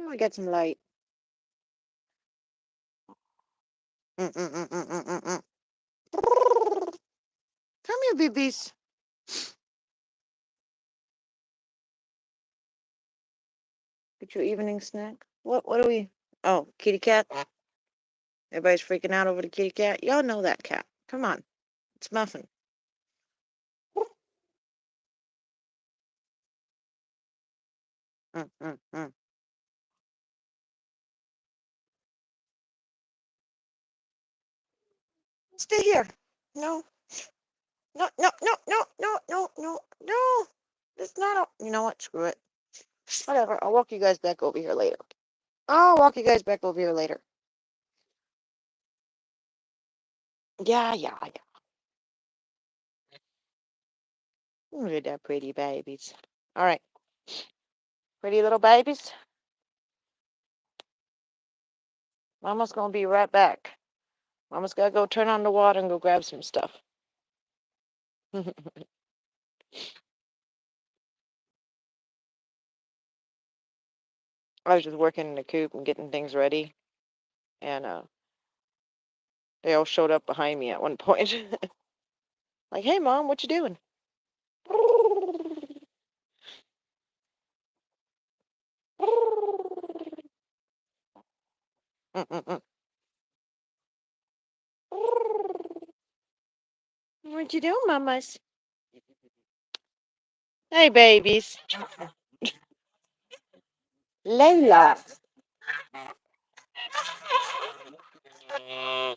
Oh, I got some light. Mm. Come here, babies. Get your evening snack. What are we? Oh, kitty cat. Everybody's freaking out over the kitty cat. Y'all know that cat. Come on. It's Muffin. Mm. Stay here. No. No. It's not a. You know what? Screw it. Whatever. I'll walk you guys back over here later. I'll walk you guys back over here later. Yeah. Look at that pretty babies. All right. Pretty little babies. Mama's going to be right back. Mama's got to go turn on the water and go grab some stuff. I was just working in the coop and getting things ready. And they all showed up behind me at one point. Like, hey, Mom, what you doing? Mm. What you doing, mamas? Hey, babies. Layla. Mm.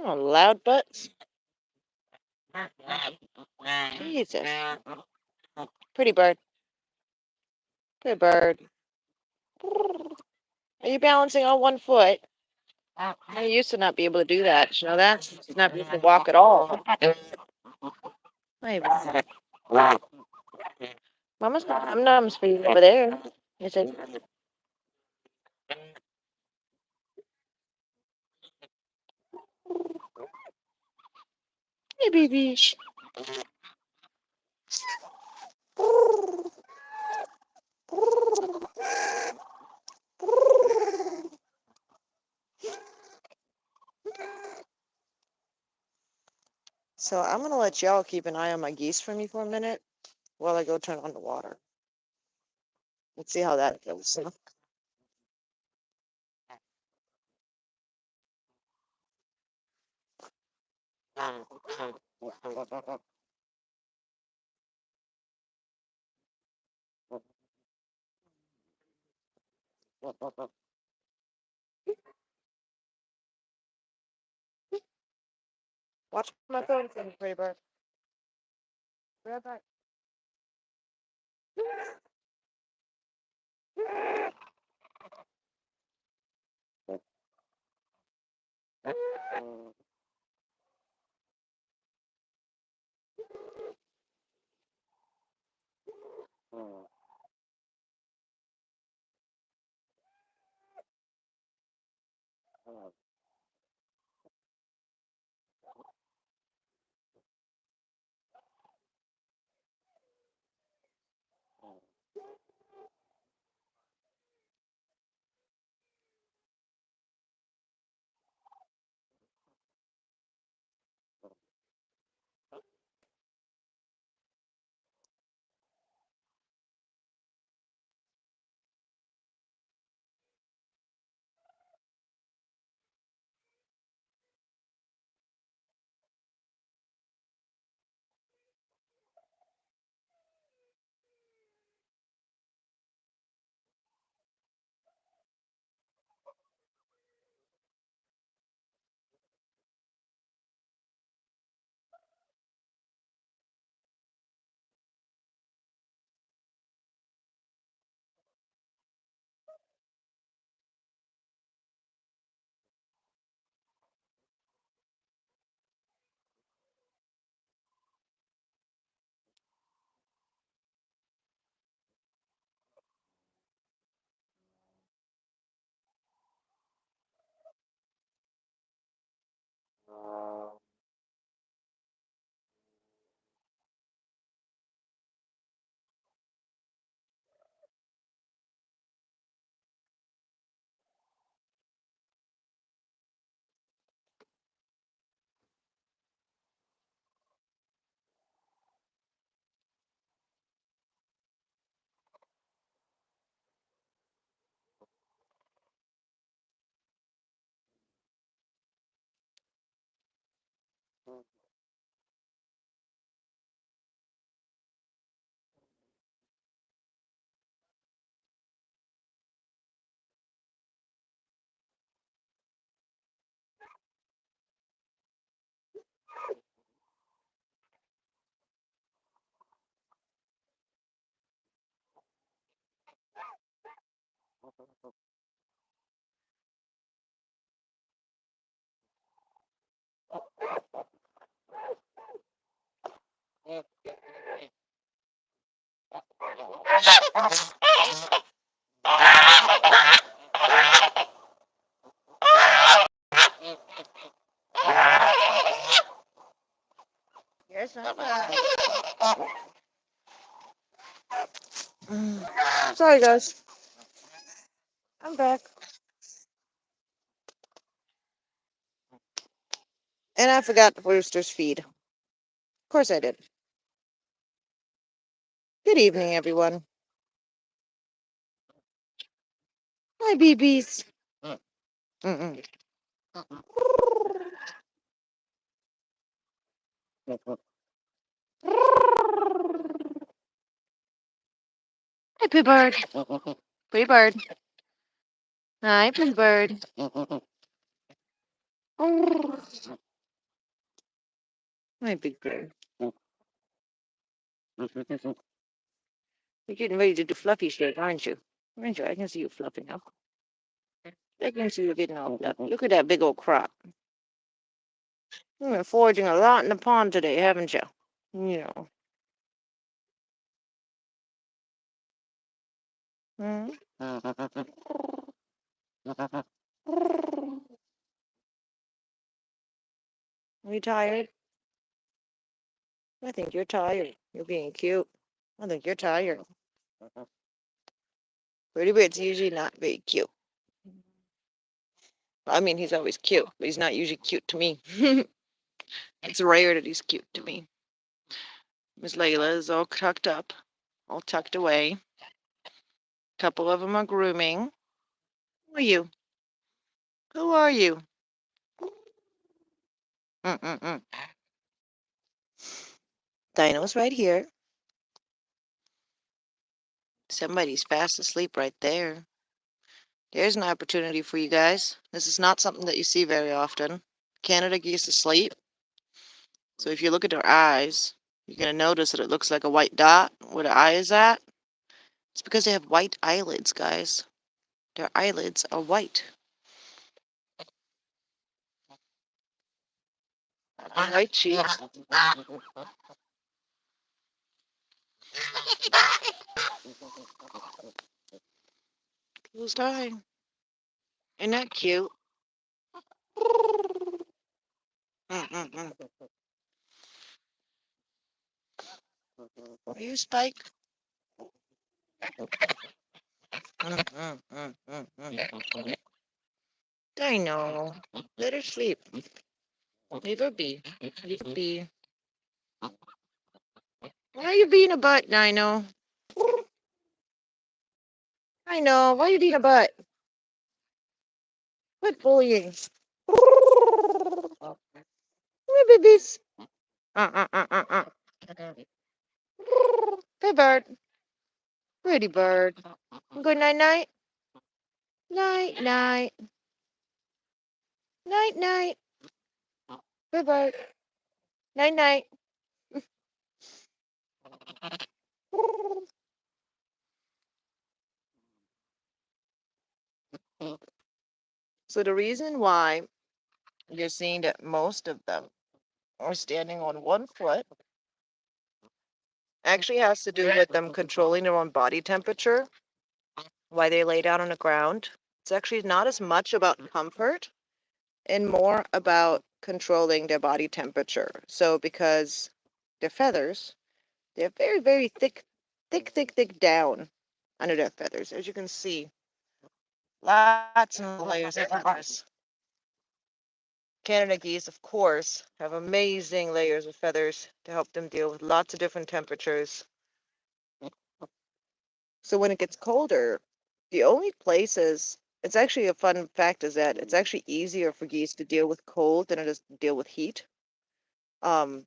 Oh, loud butts. Jesus. Pretty bird. Pretty bird. Are you balancing on one foot? I used to not be able to do that. Did you know that? She's not able to walk at all. Wait a minute. Mama's got num-nums for you over there. Is it? Hey, baby. So I'm going to let y'all keep an eye on my geese for me for a minute while I go turn on the water. Let's see how that goes. Watch my phone for me, pretty bird. Be right back. Yes, I'm back. Sorry, guys. I'm back. And I forgot the roosters feed. Of course I did. Good evening, everyone. Hi, BBs. Mm-mm. Hi, Pooh Bird. Pretty bird. Hi, Pooh Bird. Hi, big bird. You're getting ready to do fluffy shit, aren't you? Aren't you? I can see you fluffing up. I can see you getting all fluffy. Look at that big old crop. You've been foraging a lot in the pond today, haven't you? You know. Hmm? Are you tired? I think you're tired. You're being cute. I think you're tired. Pretty Bird's usually not very cute. I mean, he's always cute, but he's not usually cute to me. It's rare that he's cute to me. Miss Layla is all tucked up, all tucked away. A couple of them are grooming. Who are you? Who are you? Mm-mm-mm. Dino's right here. Somebody's fast asleep right there. There's an opportunity for you guys. This is not something that you see very often. Canada geese asleep. So if you look at their eyes, you're going to notice that it looks like a white dot where the eye is at. It's because they have white eyelids, guys. Their eyelids are white. White cheeks. Who's dying? Isn't that cute? Mm-mm-mm. Are you Spike? Mm-mm-mm-mm-mm. I know. Let her sleep. Leave her be. Leave her be. Why are you being a butt, Dino? I know. Why are you being a butt? Quit bullying. Come here, babies. Uh. Hey, bird. Pretty bird. Good night, night. Night, night. Night, night. Good bird. Night, night. So the reason why you're seeing that most of them are standing on one foot actually has to do with them controlling their own body temperature, why they lay down on the ground. It's actually not as much about comfort and more about controlling their body temperature. So because their feathers, they're very, very thick down under their feathers. As you can see, lots of layers of feathers. Canada geese, of course, have amazing layers of feathers to help them deal with lots of different temperatures. So when it gets colder, the only places, it's actually a fun fact is that it's actually easier for geese to deal with cold than it is to deal with heat. Um,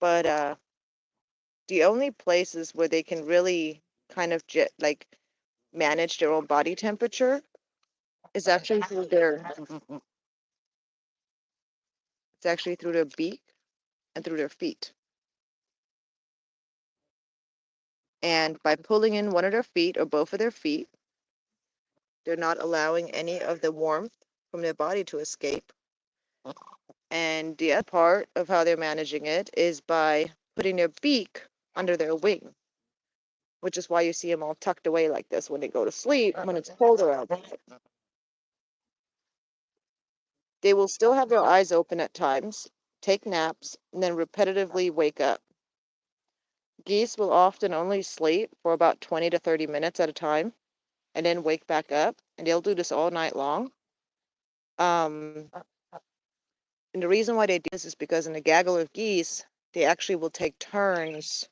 but the only places where they can really kind of like manage their own body temperature is actually through their it's actually through their beak and through their feet. And by pulling in one of their feet or both of their feet, they're not allowing any of the warmth from their body to escape. And the other part of how they're managing it is by putting their beak under their wing, which is why you see them all tucked away like this when they go to sleep when it's colder out. They will still have their eyes open at times, take naps, and then repetitively wake up. Geese will often only sleep for about 20 to 30 minutes at a time and then wake back up, and they'll do this all night long. Um, and the reason why they do this is because in a gaggle of geese, they actually will take turns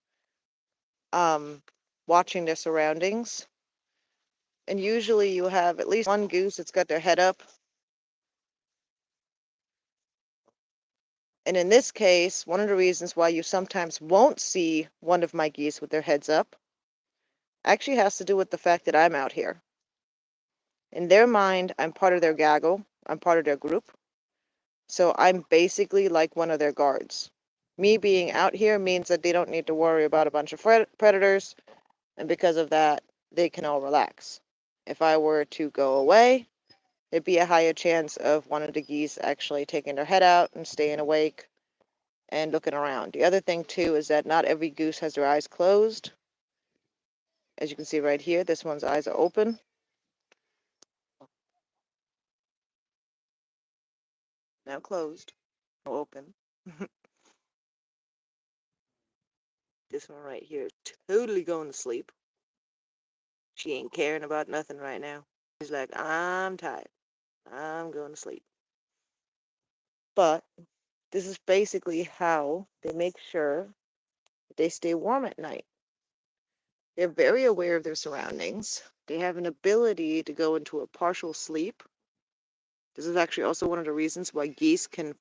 watching their surroundings. And usually you have at least one goose that's got their head up. And in this case, one of the reasons why you sometimes won't see one of my geese with their heads up actually has to do with the fact that I'm out here. In their mind, I'm part of their gaggle, I'm part of their group. So I'm basically like one of their guards. Me being out here means that they don't need to worry about a bunch of predators, and because of that, they can all relax. If I were to go away, there'd be a higher chance of one of the geese actually taking their head out and staying awake and looking around. The other thing, too, is that not every goose has their eyes closed. As you can see right here, this one's eyes are open. Now closed. Now open. This one right here is totally going to sleep. She ain't caring about nothing right now. She's like, I'm tired. I'm going to sleep. But this is basically how they make sure that they stay warm at night. They're very aware of their surroundings. They have an ability to go into a partial sleep. This is actually also one of the reasons why geese can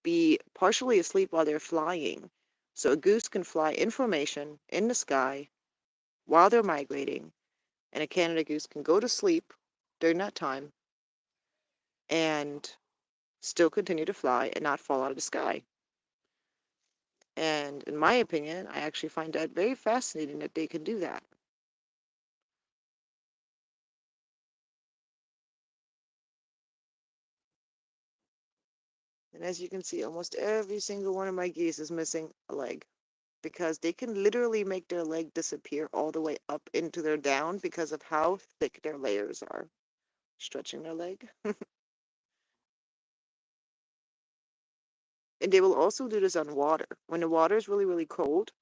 be partially asleep while they're flying. So a goose can fly in formation in the sky while they're migrating, and a Canada goose can go to sleep during that time and still continue to fly and not fall out of the sky. And in my opinion, I actually find that very fascinating that they can do that. And as you can see, almost every single one of my geese is missing a leg because they can literally make their leg disappear all the way up into their down because of how thick their layers are. Stretching their leg. And they will also do this on water. When the water is really, really cold,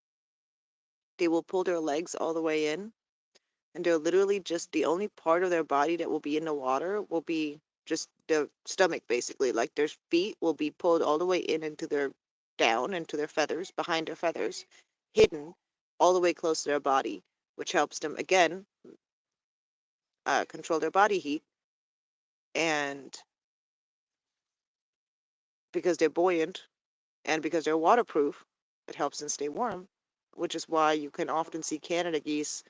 they will pull their legs all the way in, and they're literally just the only part of their body that will be in the water will be just their stomach, basically. Like their feet will be pulled all the way in into their down, into their feathers, behind their feathers, hidden all the way close to their body, which helps them, again, control their body heat. And because they're buoyant and because they're waterproof, it helps them stay warm, which is why you can often see Canada geese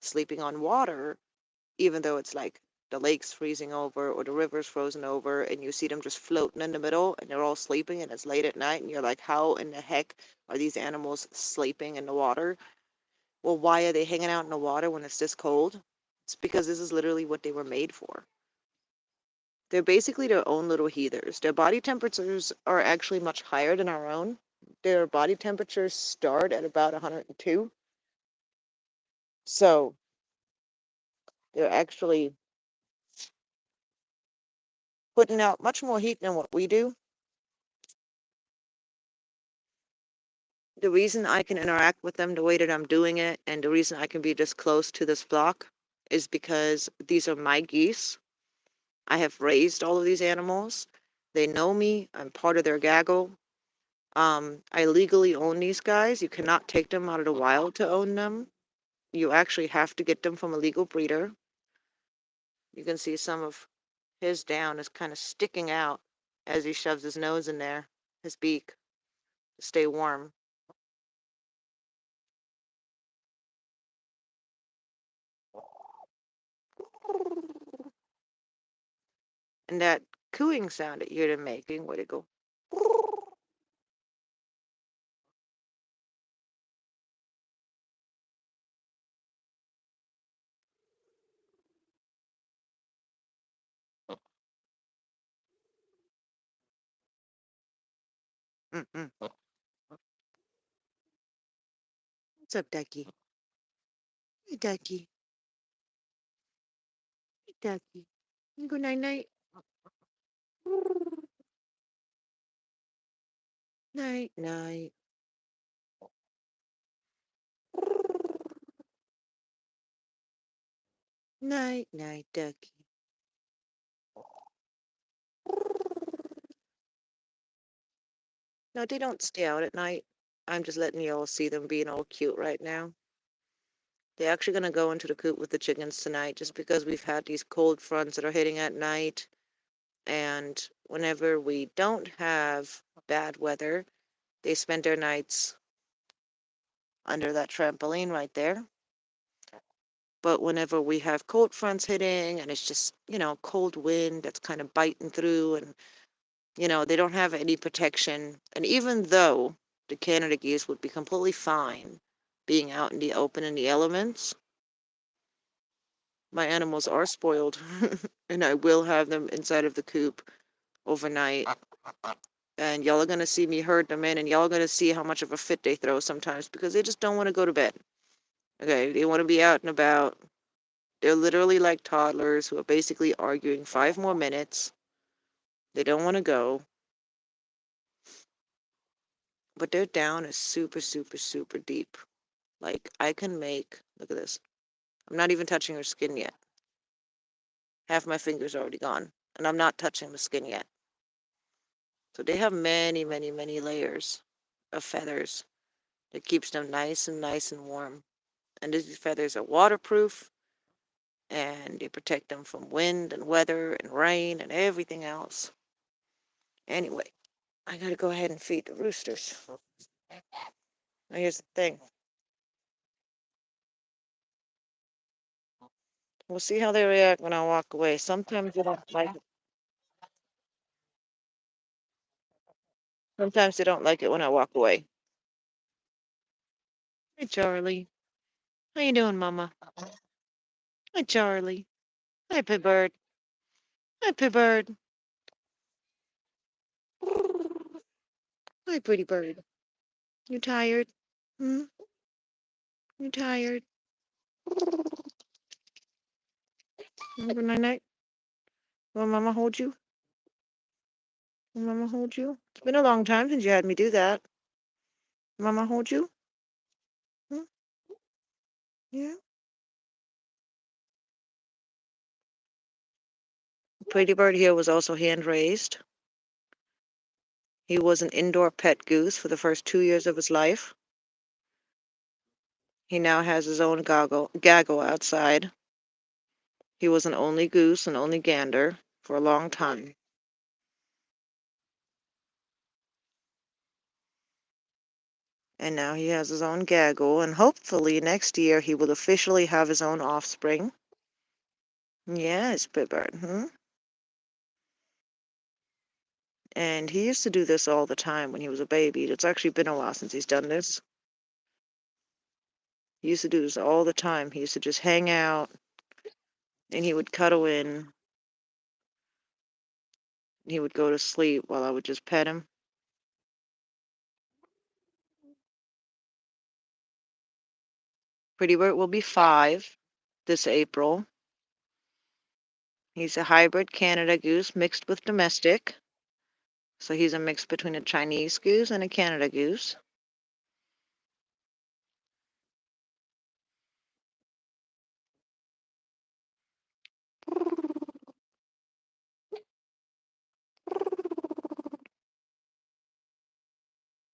sleeping on water, even though it's like the lake's freezing over or the river's frozen over, and you see them just floating in the middle and they're all sleeping and it's late at night and you're like, how in the heck are these animals sleeping in the water? Well, why are they hanging out in the water when it's this cold? It's because this is literally what they were made for. They're basically their own little heaters. Their body temperatures are actually much higher than our own. Their body temperatures start at about 102. So they're actually putting out much more heat than what we do. The reason I can interact with them the way that I'm doing it, and the reason I can be this close to this flock, is because these are my geese. I have raised all of these animals. They know me. I'm part of their gaggle. I legally own these guys. You cannot take them out of the wild to own them. You actually have to get them from a legal breeder. You can see some of his down is kind of sticking out as he shoves his nose in there, his beak. to stay warm. And that cooing sound that you're making, where'd it go? Mm-mm. What's up, Ducky? Hey, Ducky. Hey, Ducky. You go night night. Night night. Night night, Ducky. No, they don't stay out at night. I'm just letting you all see them being all cute right now. They're actually going to go into the coop with the chickens tonight just because we've had these cold fronts that are hitting at night. And whenever we don't have bad weather, they spend their nights under that trampoline right there. But whenever we have cold fronts hitting and it's just, cold wind that's kind of biting through and, they don't have any protection. And even though the Canada geese would be completely fine being out in the open in the elements, my animals are spoiled and I will have them inside of the coop overnight. And y'all are going to see me herd them in and y'all are going to see how much of a fit they throw sometimes because they just don't want to go to bed. Okay, they want to be out and about. They're literally like toddlers who are basically arguing 5 more minutes. They don't want to go, but their down is super, super, super deep. Like, I can make, look at this. I'm not even touching her skin yet. Half my finger's already gone, and I'm not touching the skin yet. So they have many, many, many layers of feathers that keeps them nice and warm. And these feathers are waterproof, and they protect them from wind and weather and rain and everything else. Anyway, I gotta go ahead and feed the roosters. Now here's the thing. We'll see how they react when I walk away. Sometimes they don't like it. Sometimes they don't like it when I walk away. Hi, Charlie. How you doing, Mama? Hi, Charlie. Hi, Pitbird. Hi, Pitbird. Hi, pretty bird. You tired? Hmm? You tired? Good night night. Will Mama hold you? Will Mama hold you? It's been a long time since you had me do that. Mama hold you? Hmm? Yeah. Pretty bird here was also hand raised. He was an indoor pet goose for the first 2 years of his life. He now has his own gaggle outside. He was an only goose and only gander for a long time. And now he has his own gaggle, and hopefully next year he will officially have his own offspring. Yes, Pitbird. Hmm? And he used to do this all the time when he was a baby. It's actually been a while since he's done this. He used to do this all the time. He used to just hang out, and he would cuddle in. He would go to sleep while I would just pet him. Pretty Bird will be 5 this April. He's a hybrid Canada goose mixed with domestic. So he's a mix between a Chinese goose and a Canada goose.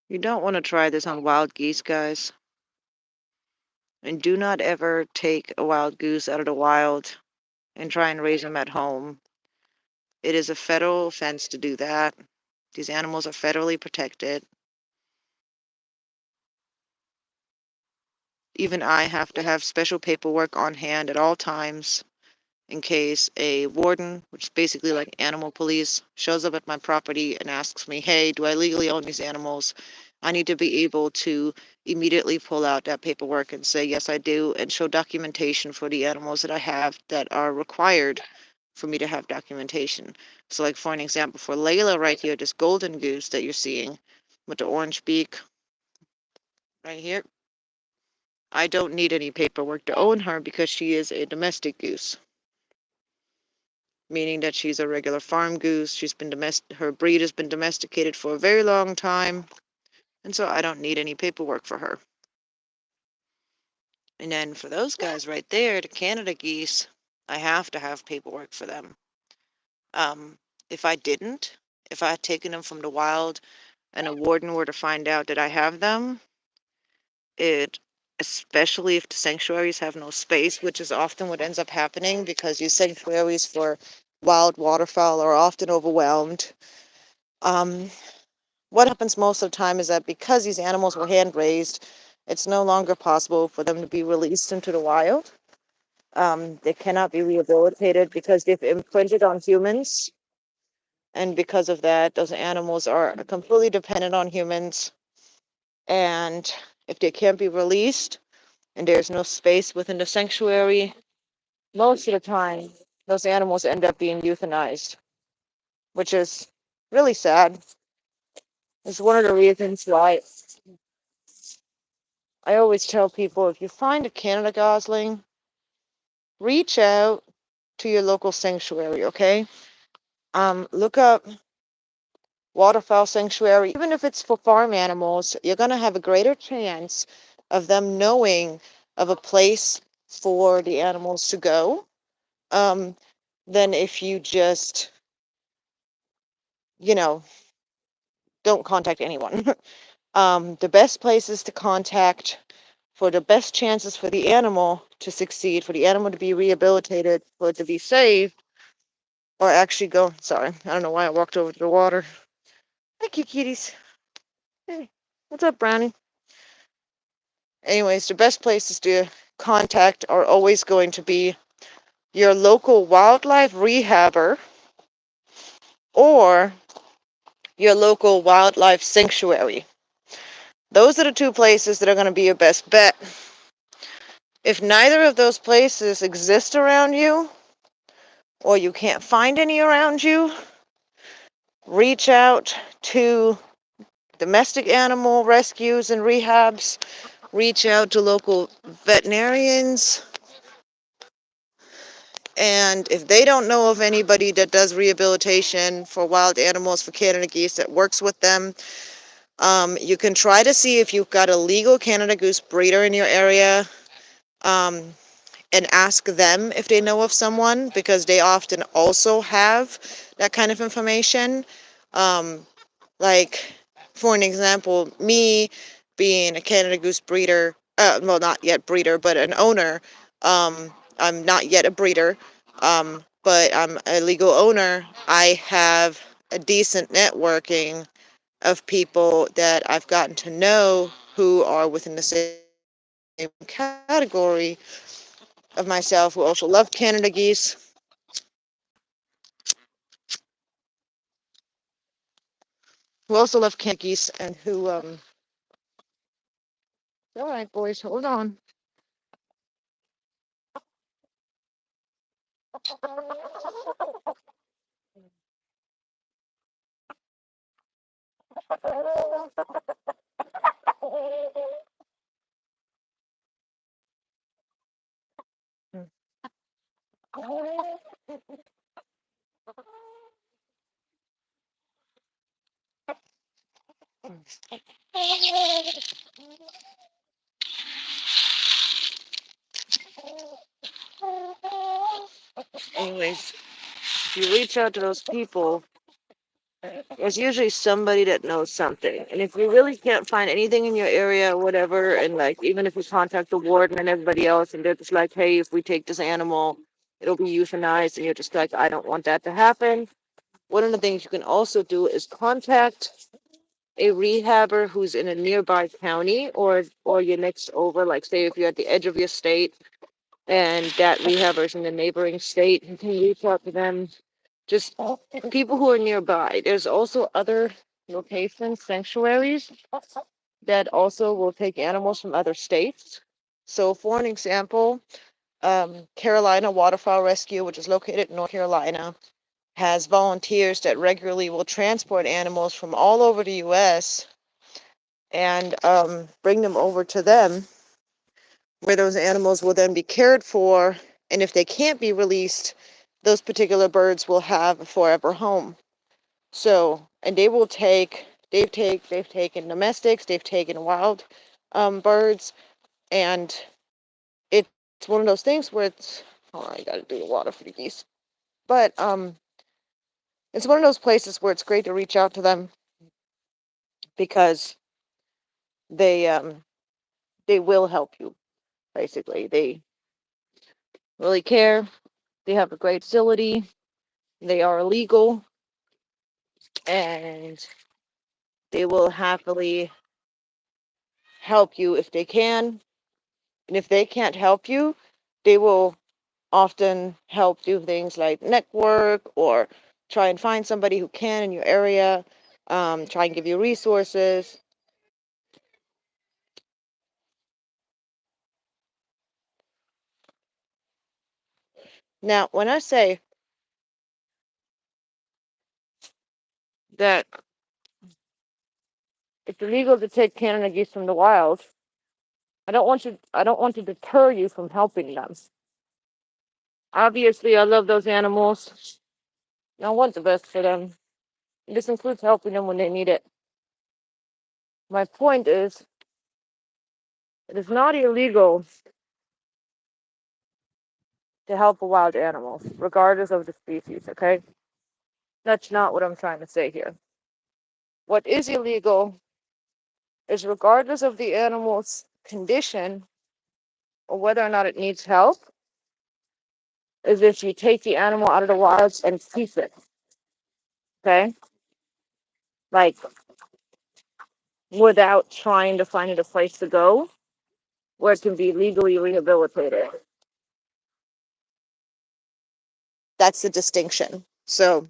You don't want to try this on wild geese, guys. And do not ever take a wild goose out of the wild and try and raise them at home. It is a federal offense to do that. These animals are federally protected. Even I have to have special paperwork on hand at all times in case a warden, which is basically like animal police, shows up at my property and asks me, hey, do I legally own these animals? I need to be able to immediately pull out that paperwork and say, yes, I do, and show documentation for the animals that I have that are required for me to have documentation. So, like for an example, for Layla right here, this golden goose that you're seeing with the orange beak right here, I don't need any paperwork to own her because she is a domestic goose, meaning that she's a regular farm goose. Her breed has been domesticated for a very long time, and so I don't need any paperwork for her. And then for those guys right there, the Canada geese, I have to have paperwork for them. Um, if I didn't, if I had taken them from the wild and a warden were to find out that I have them, it, especially if the sanctuaries have no space, which is often what ends up happening because these sanctuaries for wild waterfowl are often overwhelmed. What happens most of the time is that because these animals were hand raised, it's no longer possible for them to be released into the wild. They cannot be rehabilitated because they've imprinted on humans. And because of that, those animals are completely dependent on humans. And if they can't be released and there's no space within the sanctuary, most of the time, those animals end up being euthanized, which is really sad. It's one of the reasons why I always tell people if you find a Canada gosling, reach out to your local sanctuary, okay? Look up waterfowl sanctuary. Even if it's for farm animals, you're going to have a greater chance of them knowing of a place for the animals to go um, than if you just, you know, don't contact anyone. The best places to contact for the best chances for the animal to succeed, for the animal to be rehabilitated, for it to be saved, or actually go. Sorry, I don't know why I walked over to the water. Thank you, kitties. Hey, what's up, Brownie? Anyways, the best places to contact are always going to be your local wildlife rehabber or your local wildlife sanctuary. Those are the two places that are going to be your best bet. If neither of those places exist around you, or you can't find any around you, reach out to domestic animal rescues and rehabs, reach out to local veterinarians, and if they don't know of anybody that does rehabilitation for wild animals for Canada geese that works with them, you can try to see if you've got a legal Canada goose breeder in your area, um, and ask them if they know of someone because they often also have that kind of information. Um, Like, for an example, me being a Canada Goose breeder, well, not yet breeder, but an owner. I'm not yet a breeder, but I'm a legal owner. I have a decent networking of people that I've gotten to know who are within the same category of myself, who also love Canada geese, and who, all right, boys, hold on. Anyways, if you reach out to those people, there's usually somebody that knows something. And if you really can't find anything in your area or whatever, and like even if you contact the warden and everybody else, and they're just like, hey, if we take this animal, it'll be euthanized, and you're just like, I don't want that to happen. One of the things you can also do is contact a rehabber who's in a nearby county, or you're next over, like say if you're at the edge of your state and that rehabber's in the neighboring state, you can reach out to them. Just people who are nearby. There's also other locations, sanctuaries, that also will take animals from other states. So, for an example, Carolina Waterfowl Rescue, which is located in North Carolina, has volunteers that regularly will transport animals from all over the U.S. and bring them over to them, where those animals will then be cared for. And if they can't be released, those particular birds will have a forever home. So, and they've taken domestics, they've taken wild birds, and it's one of those things where it's, oh, I gotta do the water for the geese. But it's one of those places where it's great to reach out to them because they will help you. Basically, they really care. They have a great facility. They are illegal, and they will happily help you if they can. And if they can't help you, they will often help do things like network or try and find somebody who can in your area, try and give you resources. Now, when I say that it's illegal to take Canada geese from the wild, I don't want to deter you from helping them. Obviously, I love those animals. I want the best for them. This includes helping them when they need it. My point is, it is not illegal to help a wild animal, regardless of the species, okay? That's not what I'm trying to say here. What is illegal is, regardless of the animal's condition or whether or not it needs help, is if you take the animal out of the wilds and keep it, okay? Like, without trying to find it a place to go where it can be legally rehabilitated. That's the distinction. So,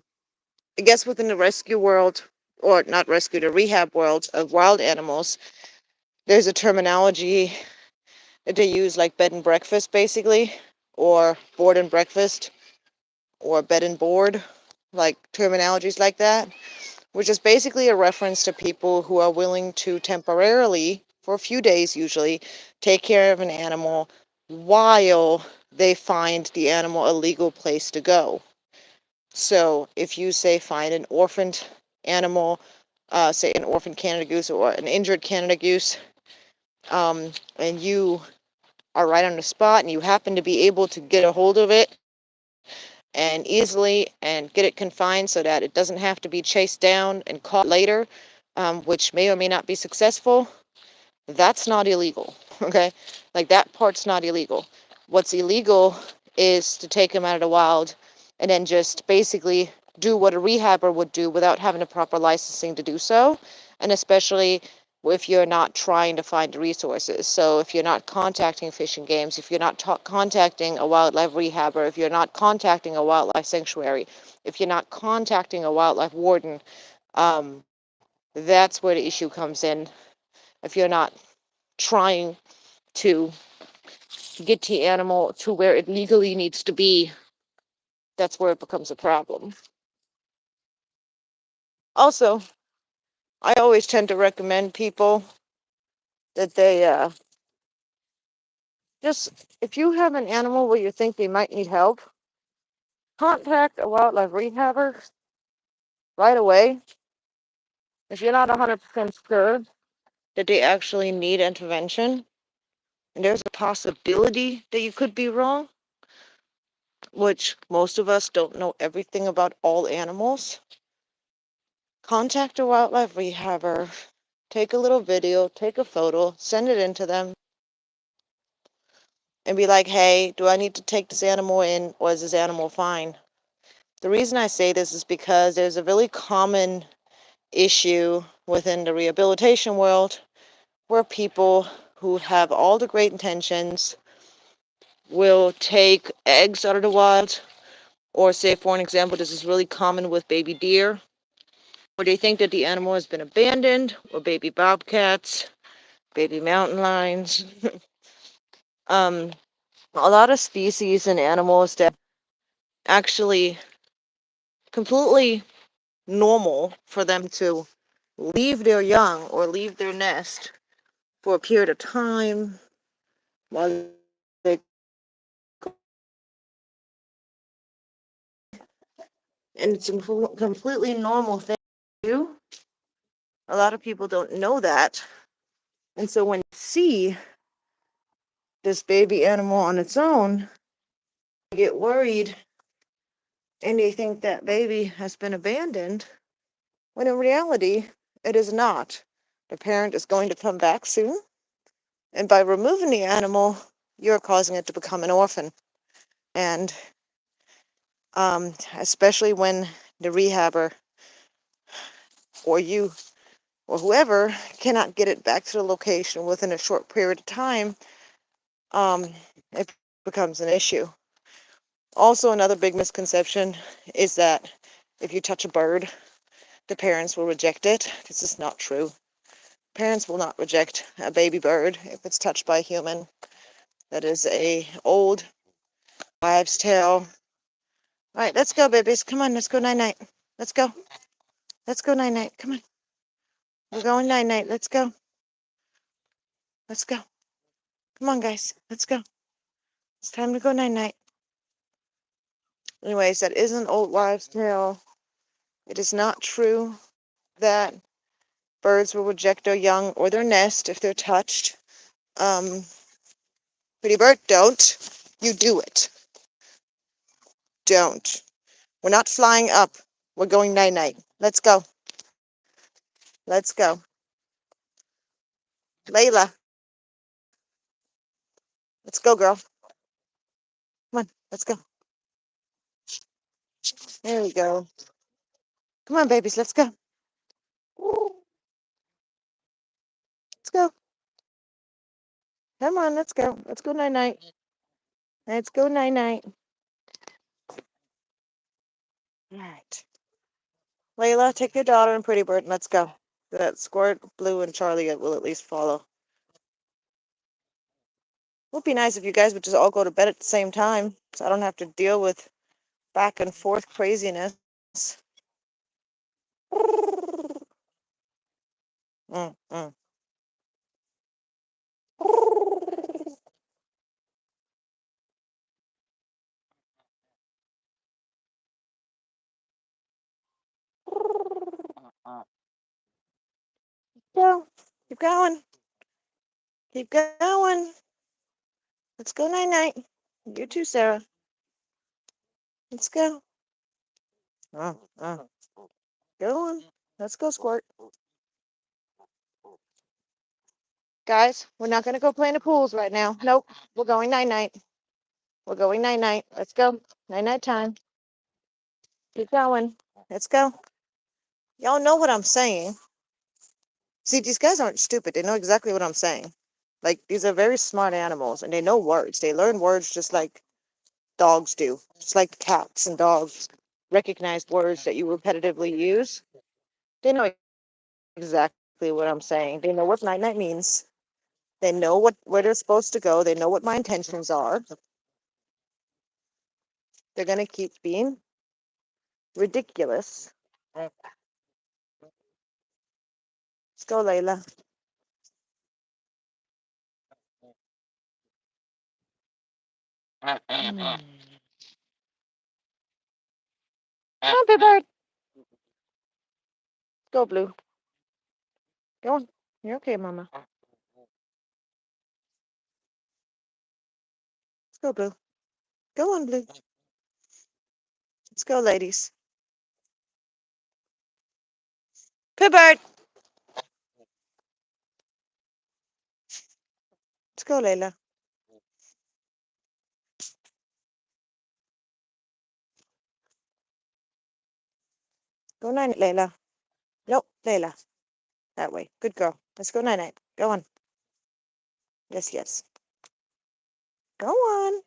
I guess within the rescue world, or not rescue, the rehab world of wild animals, there's a terminology that they use, like bed and breakfast, basically, or board and breakfast, or bed and board, like terminologies like that, which is basically a reference to people who are willing to temporarily, for a few days usually, take care of an animal while they find the animal a legal place to go. So if you say find an orphaned animal, say an orphaned Canada goose or an injured Canada goose, and you are right on the spot and you happen to be able to get a hold of it and easily and get it confined so that it doesn't have to be chased down and caught later, which may or may not be successful, that's not illegal. Okay, like that part's not illegal. What's illegal is to take them out of the wild and then just basically do what a rehabber would do without having the proper licensing to do so, and especially if you're not trying to find resources. So if you're not contacting fishing games, if you're not contacting a wildlife rehabber, if you're not contacting a wildlife sanctuary, if you're not contacting a wildlife warden, that's where the issue comes in. If you're not trying to get the animal to where it legally needs to be, that's where it becomes a problem. Also, I always tend to recommend people that they just, if you have an animal where you think they might need help, contact a wildlife rehabber right away. If you're not 100% sure that they actually need intervention, and there's a possibility that you could be wrong, which most of us don't know everything about all animals, contact a wildlife rehabber, take a little video, take a photo, send it in to them, and be like, hey, do I need to take this animal in, or is this animal fine? The reason I say this is because there's a really common issue within the rehabilitation world where people who have all the great intentions will take eggs out of the wild, or say, for an example, this is really common with baby deer, where they think that the animal has been abandoned, or baby bobcats, baby mountain lions. A lot of species and animals that actually completely normal for them to leave their young or leave their nest for a period of time while they and it's a completely normal thing to do. A lot of people don't know that. And so when you see this baby animal on its own, they get worried and they think that baby has been abandoned, when in reality, it is not. The parent is going to come back soon, and by removing the animal, you're causing it to become an orphan. And especially when the rehabber or you or whoever cannot get it back to the location within a short period of time, it becomes an issue. Also, another big misconception is that if you touch a bird, the parents will reject it. This is not true. Parents will not reject a baby bird if it's touched by a human. That is a old wives' tale. All right, let's go, babies. Come on, let's go night-night. Let's go. Let's go night-night. Come on. We're going night-night. Let's go. Let's go. Come on, guys. Let's go. It's time to go night-night. Anyways, that is an old wives' tale. It is not true that birds will reject their young or their nest if they're touched. Pretty bird, don't. You do it. Don't. We're not flying up. We're going night-night. Let's go. Let's go. Layla. Let's go, girl. Come on. Let's go. There we go. Come on, babies. Let's go. Let's go. Come on. Let's go. Let's go night-night. Let's go night-night. All right. Layla, take your daughter and Pretty Bird and let's go. That Squirt, Blue, and Charlie will at least follow. It would be nice if you guys would just all go to bed at the same time, so I don't have to deal with back and forth craziness. Mm, mm. Go. Keep going. Keep going. Let's go night-night. You too, Sarah. Let's go. Go on. Let's go, Squirt. Guys, we're not going to go play in the pools right now. Nope. We're going night-night. We're going night-night. Let's go. Night-night time. Keep going. Let's go. Y'all know what I'm saying. See, these guys aren't stupid. They know exactly what I'm saying. Like, these are very smart animals, and they know words. They learn words just like dogs do. Just like cats and dogs recognize words that you repetitively use. They know exactly what I'm saying. They know what night-night means. They know where they're supposed to go. They know what my intentions are. They're going to keep being ridiculous. Let's go, Layla. Come on, Big Bird. Go, Blue. Go on. You're okay, Mama. Let's go, Blue. Go on, Blue. Let's go, ladies. Pibbert! Let's go, Layla. Go night, Layla. Nope, Layla. That way. Good girl. Let's go night-night. Go on. Yes, yes. Go on.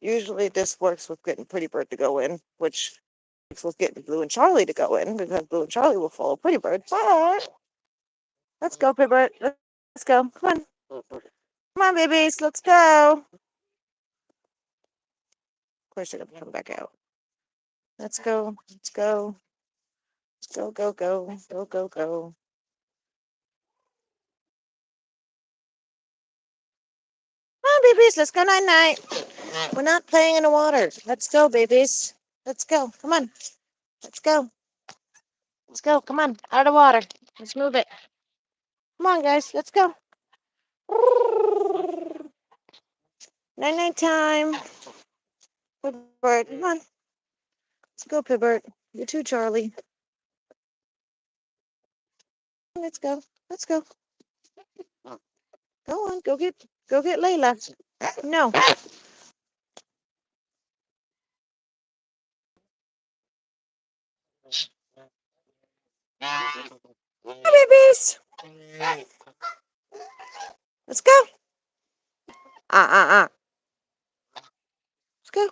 Usually this works with getting Pretty Bird to go in, which works with getting Blue and Charlie to go in, because Blue and Charlie will follow Pretty Bird. But let's go, Pretty Bird. Let's go. Come on. Come on, babies. Let's go. Of course, they're going to come back out. Let's go. Let's go. Let's go, go, go. Go, go, go. Come on, babies. Let's go night-night. We're not playing in the water. Let's go, babies. Let's go. Come on. Let's go. Let's go. Come on. Out of the water. Let's move it. Come on, guys. Let's go. Night-night time. Pibbert. Come on. Let's go, Pibbert. You too, Charlie. Let's go. Let's go. Go on. Go get Layla. No. Hi, babies. Let's go. Uh. Let's go.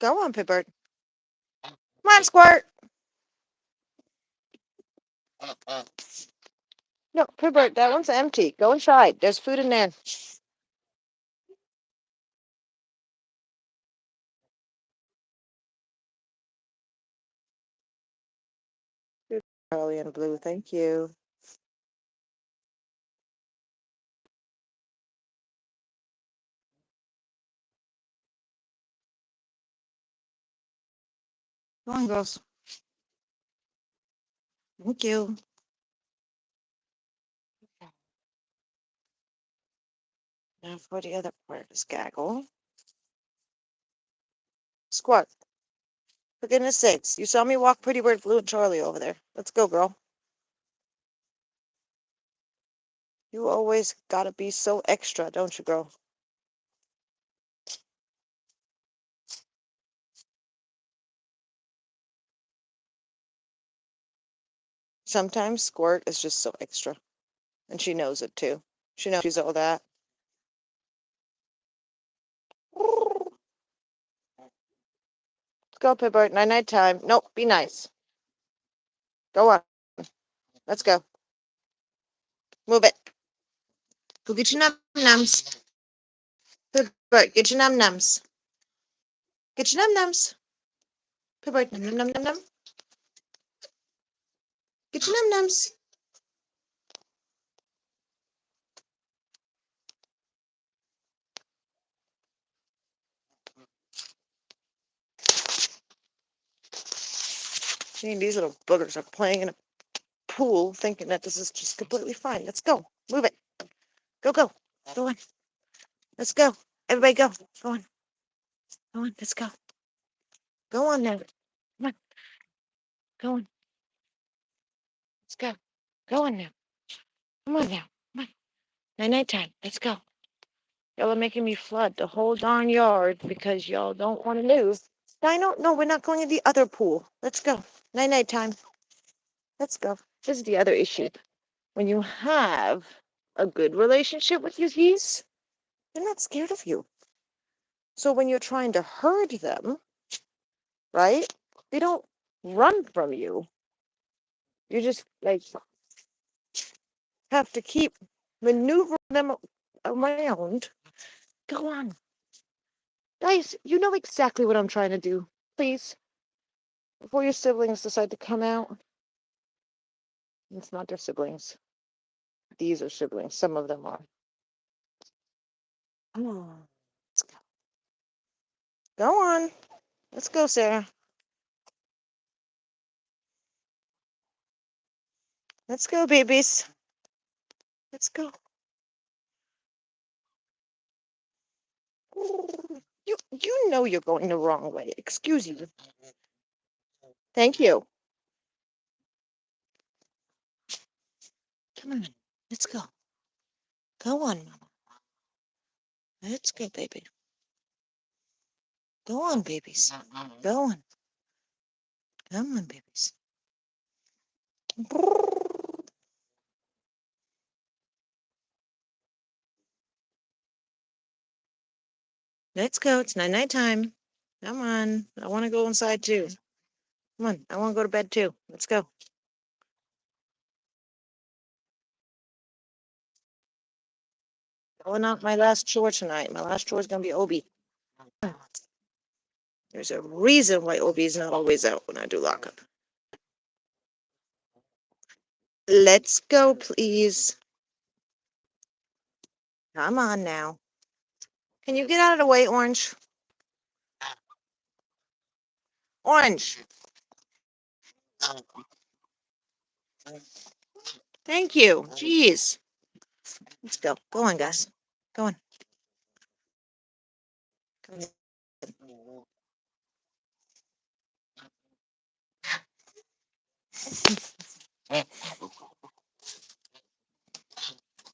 Go on, Pibbert. Come on, Squirt. No, Pibbert, that one's empty. Go inside. There's food in there. Charlie and Blue, thank you. Go on, girls. Thank you. Now for the other part is Gaggle. Squat. For goodness sakes, you saw me walk Pretty Bird, Blue, and Charlie over there. Let's go, girl. You always gotta be so extra, don't you, girl? Sometimes Squirt is just so extra. And she knows it, too. She knows she's all that. Let's go, Pibbert. Night-night time. Nope, be nice. Go on. Let's go. Move it. Go get your num-nums. Pibbert, get your num-nums. Get your num-nums. Pibbert, num-num-num-num. Get your num-nums. See, these little boogers are playing in a pool, thinking that this is just completely fine. Let's go. Move it. Go, go. Go on. Let's go. Everybody go. Go on. Go on. Let's go. Go on now. Come on. Go on. Let's go. Go on now. Come on now. Come on. Night-night time. Let's go. Y'all are making me flood the whole darn yard because y'all don't want to move. Dino, no, we're not going in the other pool. Let's go. Night-night time. Let's go. This is the other issue. When you have a good relationship with your geese, they're not scared of you. So when you're trying to herd them, right, they don't run from you. You just like have to keep maneuvering them around. Go on. Guys, you know exactly what I'm trying to do. Please, before your siblings decide to come out. It's not their siblings. These are siblings. Some of them are. Come on. Let's go. Go on. Let's go, Sarah. Let's go, babies. Let's go. You know you're going the wrong way. Excuse you. Thank you. Come on. Let's go. Go on, Mama. Let's go, baby. Go on, babies. Go on. Come on, babies. Let's go. It's night time. Come on. I want to go inside too. Come on. I want to go to bed too. Let's go. Going out my last chore tonight. My last chore is going to be Obi. There's a reason why Obi is not always out when I do lockup. Let's go, please. Come on now. Can you get out of the way, Orange? Orange. Thank you. Jeez. Let's go. Go on, guys. Go on. Come on.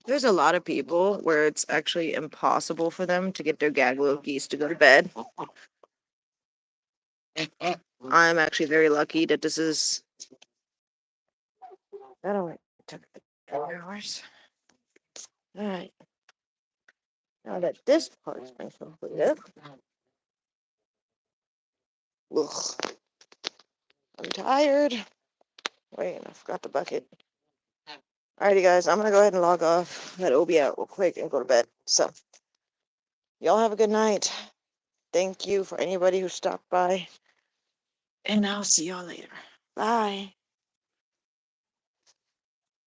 There's a lot of people where it's actually impossible for them to get their gag little geese to go to bed. I'm actually very lucky that this is. That only took 4 hours. All right. Now that this part's been completed. Ugh. I'm tired. Wait, I forgot the bucket. Alrighty, guys, I'm gonna go ahead and log off, let Obi out real quick, and go to bed. So, y'all have a good night. Thank you for anybody who stopped by, and I'll see y'all later. Bye.